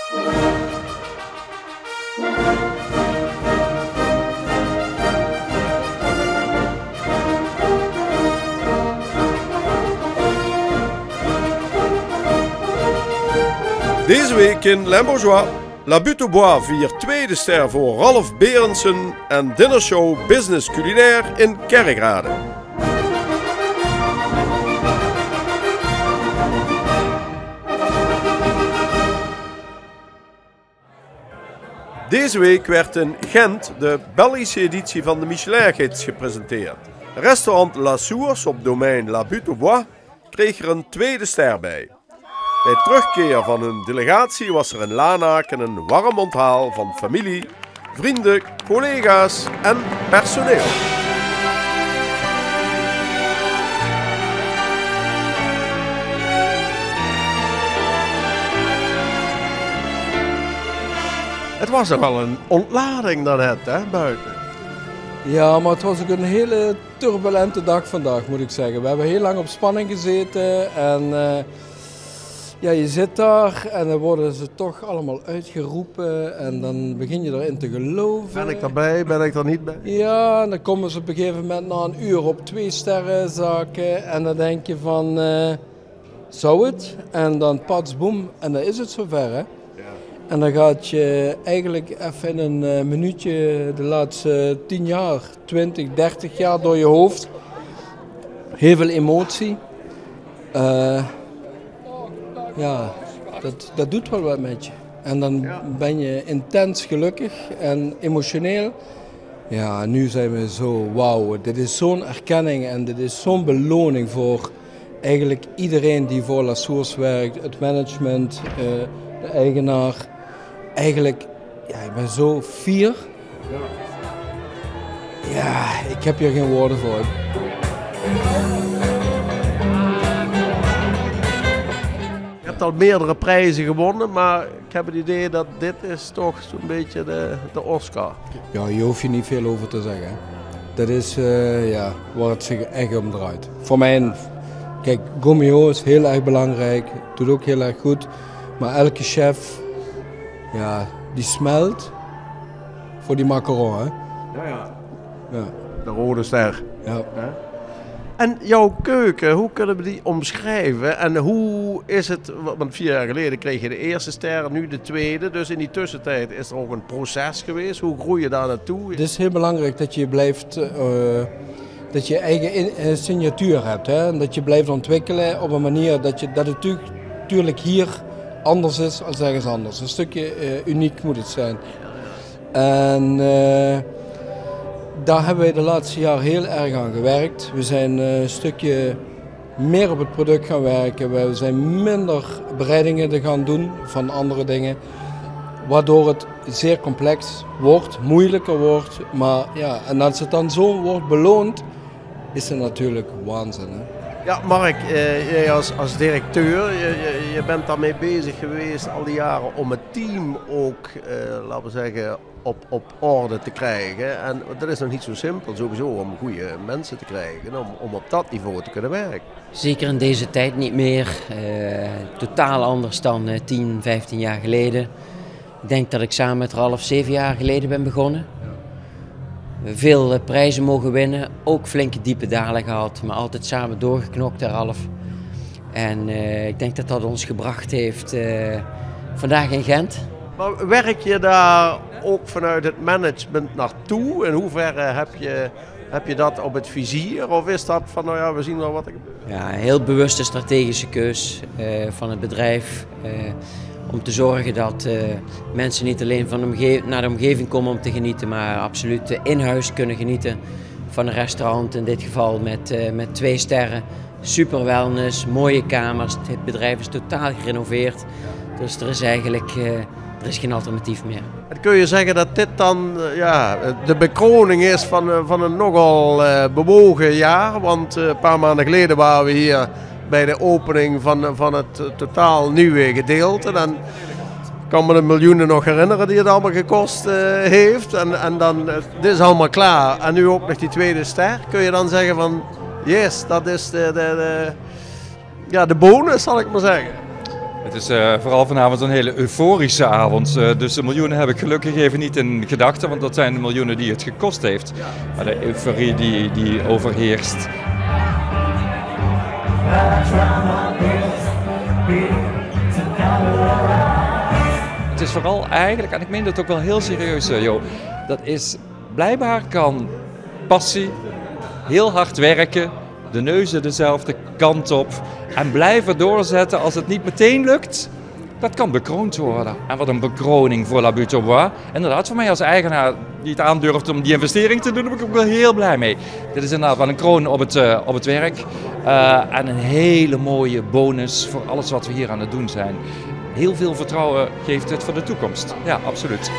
Deze week in Limbourgeois. La Butte au Bois viert tweede ster voor Ralf Berendsen en dinnershow Business Culinair in Kerkrade. Deze week werd in Gent de Belgische editie van de Michelin-gids gepresenteerd. Restaurant La Source op domein La Butte au Bois kreeg er een tweede ster bij. Bij terugkeer van hun delegatie was er in Lanaken een warm onthaal van familie, vrienden, collega's en personeel. Het was er wel een ontlading daarnet, hè, buiten. Ja, maar het was ook een hele turbulente dag vandaag, moet ik zeggen. We hebben heel lang op spanning gezeten en ja, je zit daar en dan worden ze toch allemaal uitgeroepen en dan begin je erin te geloven. Ben ik daarbij, ben ik er niet bij? Ja, en dan komen ze op een gegeven moment na een uur op 2 sterrenzaken en dan denk je van, zou het? En dan pats, boem, en dan is het zover, hè. En dan gaat je eigenlijk even in een minuutje de laatste 10 jaar, 20, 30 jaar door je hoofd. Heel veel emotie. Ja, dat doet wel wat met je. En dan ben je intens gelukkig en emotioneel. Ja, nu zijn we zo wauw. Dit is zo'n erkenning en dit is zo'n beloning voor eigenlijk iedereen die voor La Source werkt. Het management, de eigenaar. Eigenlijk, ja, ik ben zo fier. Ja, ik heb hier geen woorden voor. Je hebt al meerdere prijzen gewonnen, maar ik heb het idee dat dit is toch zo'n beetje de Oscar. Ja, hier hoef je niet veel over te zeggen. Dat is ja, waar het zich echt om draait. Voor mij, kijk, Gomeo is heel erg belangrijk, doet ook heel erg goed. Maar elke chef, ja, die smelt voor die macaron, hè? Ja. Ja. De rode ster. Ja. En jouw keuken, hoe kunnen we die omschrijven? En hoe is het, want 4 jaar geleden kreeg je de eerste ster, nu de tweede. Dus in die tussentijd is er ook een proces geweest. Hoe groei je daar naartoe? Het is heel belangrijk dat je blijft, dat je eigen signatuur hebt. Hè? En dat je blijft ontwikkelen op een manier dat het natuurlijk hier anders is dan ergens anders. Een stukje uniek moet het zijn. En daar hebben wij de laatste jaren heel erg aan gewerkt. We zijn een stukje meer op het product gaan werken. We zijn minder bereidingen te gaan doen van andere dingen. Waardoor het zeer complex wordt, moeilijker wordt. Maar ja, en als het dan zo wordt beloond, is het natuurlijk waanzin. Hè? Ja, Mark, jij als directeur, je bent daarmee bezig geweest al die jaren om het team ook, laten we zeggen, op orde te krijgen. En dat is nog niet zo simpel, sowieso, om goede mensen te krijgen, om op dat niveau te kunnen werken. Zeker in deze tijd niet meer. Totaal anders dan 10, 15 jaar geleden. Ik denk dat ik samen met Ralf 7 jaar geleden ben begonnen. Veel prijzen mogen winnen, ook flinke diepe dalen gehad, maar altijd samen doorgeknokt, Ralf. En ik denk dat dat ons gebracht heeft vandaag in Gent. Maar werk je daar ook vanuit het management naartoe? In hoeverre heb je dat op het vizier? Of is dat van, nou ja, we zien wel wat er gebeurt? Ja, een heel bewuste strategische keus van het bedrijf. Om te zorgen dat mensen niet alleen naar de omgeving komen om te genieten, maar absoluut in huis kunnen genieten van een restaurant. In dit geval met 2 sterren. Super wellness, mooie kamers. Het bedrijf is totaal gerenoveerd. Dus er is eigenlijk geen alternatief meer. En kun je zeggen dat dit dan de bekroning is van een nogal bewogen jaar? Want een paar maanden geleden waren we hier bij de opening van het totaal nieuwe gedeelte. Dan kan me de miljoenen nog herinneren die het allemaal gekost heeft. En dan, dit is allemaal klaar. En nu ook nog die tweede ster. Kun je dan zeggen van, yes, dat is de bonus, zal ik maar zeggen. Het is vooral vanavond een hele euforische avond. Dus de miljoenen heb ik gelukkig even niet in gedachten, want dat zijn de miljoenen die het gekost heeft. Maar de euforie die overheerst. Het is vooral eigenlijk, en ik meen dat ook wel heel serieus, Jo, dat is blijkbaar kan passie, heel hard werken, de neuzen dezelfde kant op en blijven doorzetten als het niet meteen lukt. Dat kan bekroond worden. En wat een bekroning voor La Butte aux Bois. Inderdaad, voor mij als eigenaar die het aandurft om die investering te doen, daar ben ik ook wel heel blij mee. Dit is inderdaad wel een kroon op het werk. En een hele mooie bonus voor alles wat we hier aan het doen zijn. Heel veel vertrouwen geeft het voor de toekomst. Ja, absoluut.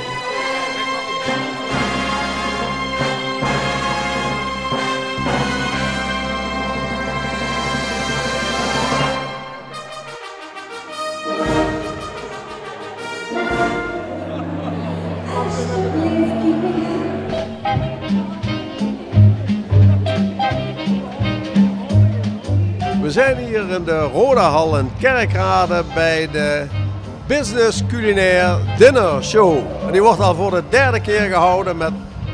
We zijn hier in de Rodahal in Kerkrade bij de Business Culinaire Dinner Show. En die wordt al voor de derde keer gehouden met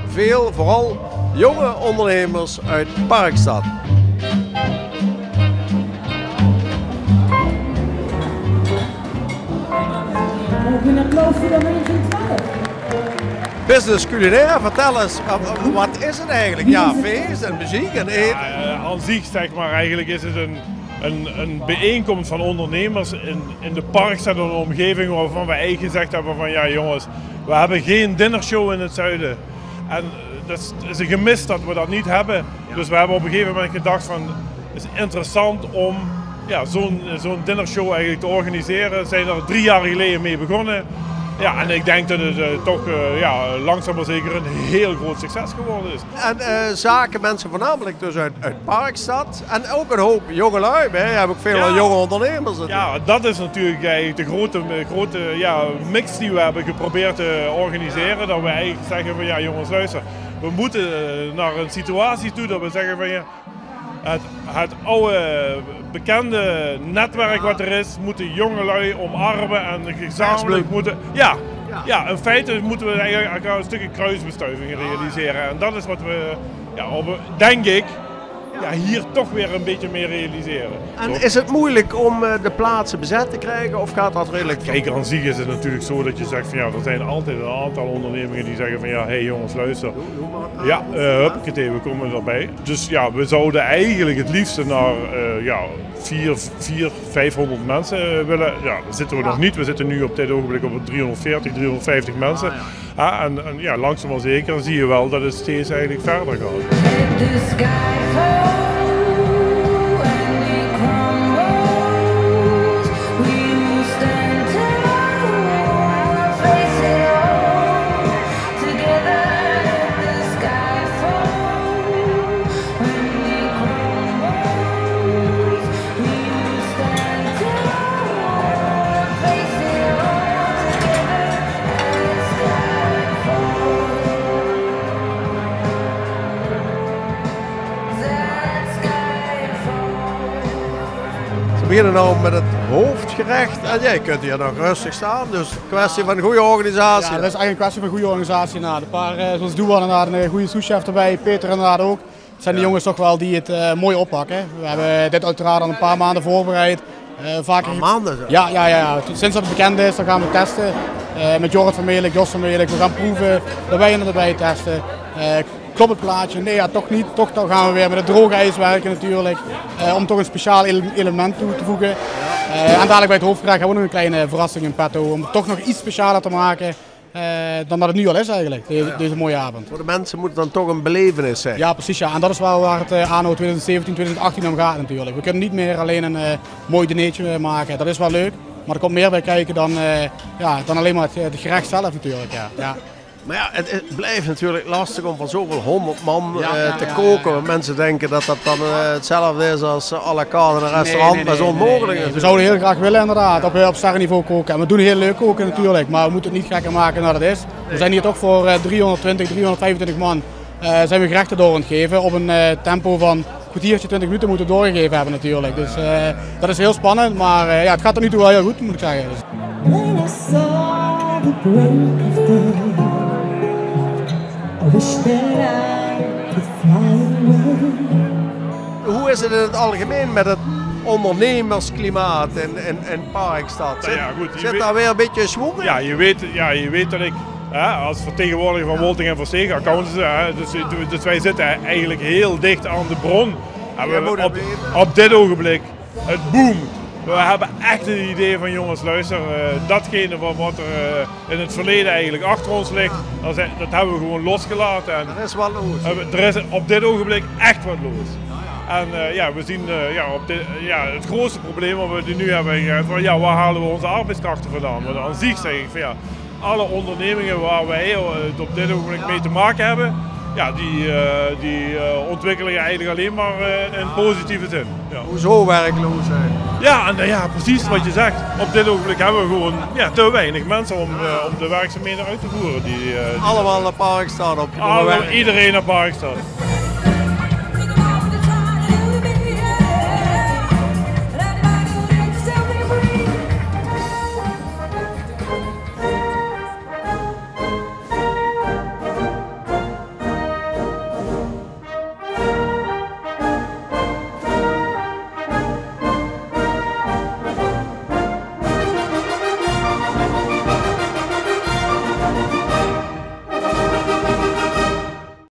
veel, vooral jonge ondernemers uit Parkstad. Een applaus voor de 1912. Business Culinaire, vertel eens, wat is het eigenlijk? Ja, feest en muziek en eten. Aan zich, zeg maar, eigenlijk is het een bijeenkomst van ondernemers in de Parkstad en de omgeving waarvan we eigenlijk gezegd hebben van ja jongens, we hebben geen dinnershow in het zuiden. En dat is een gemis dat we dat niet hebben. Ja. Dus we hebben op een gegeven moment gedacht van het is interessant om ja, zo'n dinnershow eigenlijk te organiseren. We zijn er 3 jaar geleden mee begonnen. Ja, en ik denk dat het toch langzaam maar zeker een heel groot succes geworden is. En zaken mensen voornamelijk dus uit Parkstad en ook een hoop jongelui. Hè? Je hebt ook veel jonge ondernemers. Ja, dat is natuurlijk eigenlijk de grote mix die we hebben geprobeerd te organiseren. Dat we eigenlijk zeggen van ja jongens luister, we moeten naar een situatie toe dat we zeggen van ja, het oude bekende netwerk wat er is, moeten jongelui omarmen en gezamenlijk moeten... Ja, in feite moeten we eigenlijk een stukje kruisbestuiving realiseren. En dat is wat we, denk ik, hier toch weer een beetje meer realiseren. En is het moeilijk om de plaatsen bezet te krijgen of gaat dat redelijk? Kijk, aan zich is het natuurlijk zo dat je zegt van ja, er zijn altijd een aantal ondernemingen die zeggen van ja, hey jongens luister. Ja, huppakee, we komen erbij. Dus ja, we zouden eigenlijk het liefste naar 500 mensen willen. Ja, daar zitten we nog niet. We zitten nu op dit ogenblik op 350 mensen. En langzaam maar zeker zie je wel dat het steeds eigenlijk verder gaat. We beginnen nou met het hoofdgerecht en jij kunt hier nog rustig staan, dus een kwestie van een goede organisatie. Ja, dat is eigenlijk een kwestie van een goede organisatie. Een paar, zoals Duan inderdaad, een goede souschef erbij, Peter inderdaad ook. Het zijn de jongens toch wel die het mooi oppakken. We hebben dit uiteraard al een paar maanden voorbereid. Vaker... Een paar maanden? Ja. Sinds dat het bekend is, dan gaan we testen. Met Jorrit van Meerlijk, Jos van Meerlijk, we gaan proeven, de wijnen erbij testen. Klopt het plaatje? Nee, ja, toch niet. Toch dan gaan we weer met het droge ijs werken natuurlijk. Om toch een speciaal element toe te voegen. En dadelijk bij het hoofdgerecht hebben we nog een kleine verrassing in petto. Om het toch nog iets specialer te maken dan dat het nu al is eigenlijk. Deze mooie avond. Voor de mensen moet het dan toch een belevenis zijn. Ja, precies. Ja. En dat is wel waar het anno 2017, 2018 om gaat natuurlijk. We kunnen niet meer alleen een mooi dinertje maken. Dat is wel leuk. Maar er komt meer bij kijken dan alleen maar het gerecht zelf natuurlijk. Ja. Maar ja, het blijft natuurlijk lastig om van zoveel 100 man te koken. Ja. Mensen denken dat dat dan hetzelfde is als à la carte in een restaurant. Nee. Dat is onmogelijk. We zouden heel graag willen inderdaad, op sterrenniveau koken. En we doen heel leuk koken natuurlijk, maar we moeten het niet gekker maken dan het is. We zijn hier toch voor 325 man zijn we gerechten door aan het geven op een tempo van kwartiertje, 20 minuten moeten doorgegeven hebben natuurlijk. Dus dat is heel spannend, maar ja, het gaat tot nu toe wel heel goed, moet ik zeggen. Dus. When I saw the break of day, I wish that I could fly away. Hoe is het in het algemeen met het ondernemersklimaat in Parkstad? Nou ja, goed, Zit daar weer een beetje schwung in? Je weet dat ik als vertegenwoordiger van Wolting en Verstegen, accountants, dus wij zitten eigenlijk heel dicht aan de bron. En we, op dit ogenblik, het boomt. We hebben echt het idee van jongens, luister, datgene wat er in het verleden eigenlijk achter ons ligt, dat hebben we gewoon losgelaten. En er is wat los. Er is op dit ogenblik echt wat los. En we zien het grootste probleem wat we nu hebben, van, waar halen we onze arbeidskrachten vandaan? Want aan zich zeg ik van alle ondernemingen waar wij op dit ogenblik mee te maken hebben, die ontwikkelen eigenlijk alleen maar in positieve zin. Ja. Hoezo werkloos zijn? Ja, precies wat je zegt. Op dit ogenblik hebben we gewoon te weinig mensen om de werkzaamheden uit te voeren. Allemaal naar Parkstad op. Iedereen naar Parkstad.